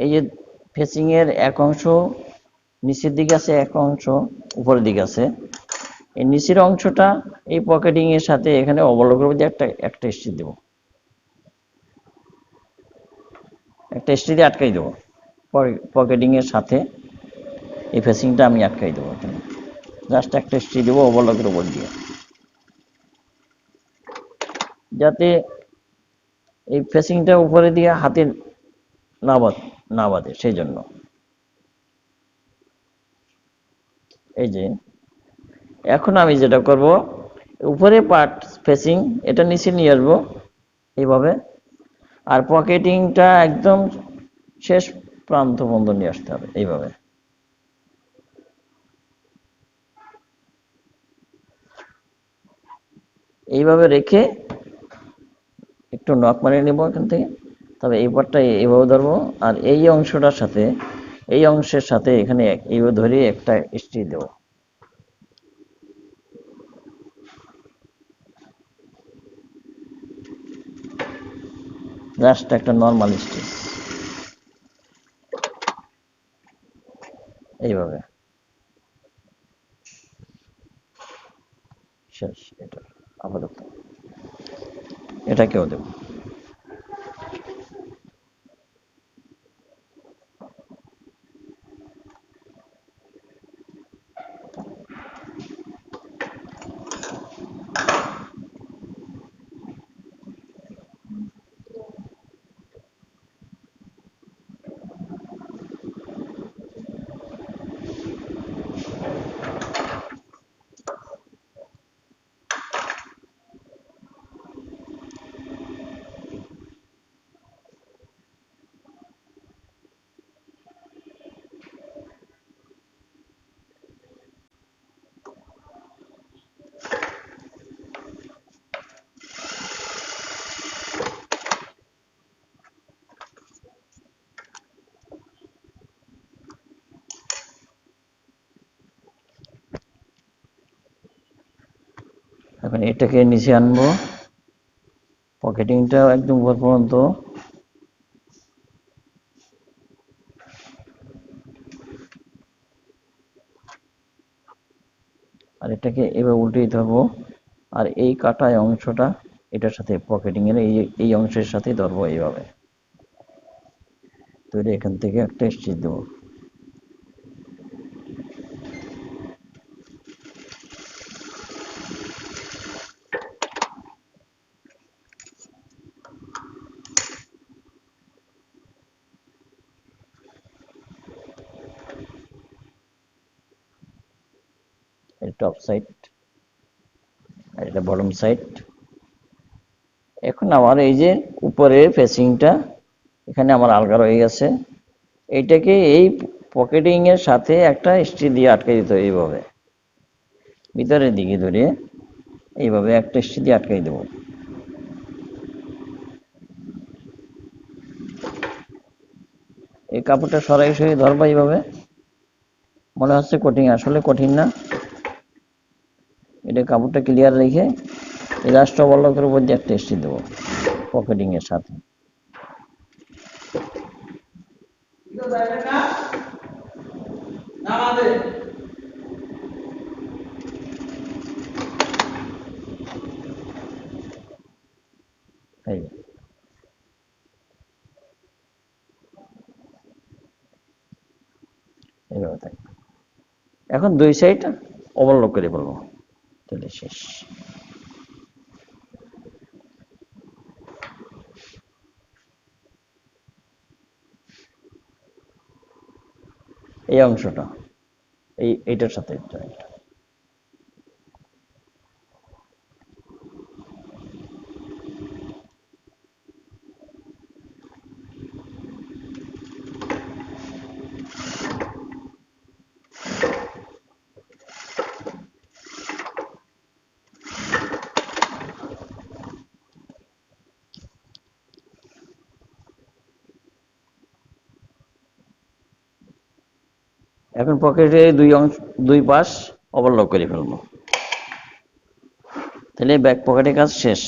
এই যে ফেসিং এর এক অংশ নিচের দিকে আছে, এক অংশ উপরের দিকে আছে। এই নিচের অংশটা এই পকেটিং এর সাথে এখানে অবলকের মধ্যে একটা স্টিচ দেবো, একটা স্টিচ দিয়ে আটকাই দেবো পকেটিং এর সাথে। এই ফেসিংটা আমি আটকাই দেবো এখানে, জাস্ট একটা স্টিচ দেবো ওভারলকের উপর দিয়ে, যাতে এই ফেসিংটা উপরে দিয়ে হাতে না বাঁধে সেই জন্য। এই যে এখন আমি যেটা করব, উপরে পার্ট ফেসিং এটা নিচে নিয়ে আসবো এইভাবে, আর পকেটিংটা একদম শেষ প্রান্ত পর্যন্ত নিয়ে আসতে হবে এইভাবে। এইভাবে রেখে একটু নক মারিয়ে নেবো এখান থেকে। তবে এই পার্টটা এইভাবে ধরবো, আর এই অংশটার সাথে এই অংশের সাথে এখানে এইভাবে ধরে একটা স্টিচ দেবো, জাস্ট একটা নর্মাল স্টিচ এইভাবে। শেষ এটা আপাতত, এটাকেও দেবো। এখন এটাকে নিচে আনবো, পকেটিংটা একদম উপর পর্যন্ত, আর এটাকে এভাবে উল্টে ধরবো, আর এই কাটা অংশটা এটার সাথে পকেটিং এর এই অংশের সাথে ধরবো এইভাবে তৈরি। এখান থেকে একটা স্টিচ দেবো, টপ সাইড আর এটা বটম সাইড। এখন আমার এই যে উপরে ফেসিংটা এখানে আমার আলগা রয়ে গেছে, এইটাকে এই পকেটিং এর সাথে একটা স্টিচ দিয়ে আটকে দিতে হবে এইভাবে, ভিতরের দিকে ধরে এইভাবে একটা স্টিচ দিয়ে আটকাই দেবো। এই কাপড়টা সরাসরি ধরবো এইভাবে, মনে হচ্ছে কঠিন, আসলে কঠিন না। এটা কাপড়টা ক্লিয়ার রেখে এই রাষ্ট্র বল্লকের উপর দিয়ে একটা স্টিচ দেবো পকেটিং এর সাথে। এই এইভাবে থাকবে। এখন দুই সাইড ওভারলক করে ফেলবো, তাহলে শেষ। এই অংশটা এইটার সাথে জয়েন্ট। এখন পকেটে দুই পাশ ওভারলক করে ফেলবো, তাহলে ব্যাক পকেটের কাজ শেষ।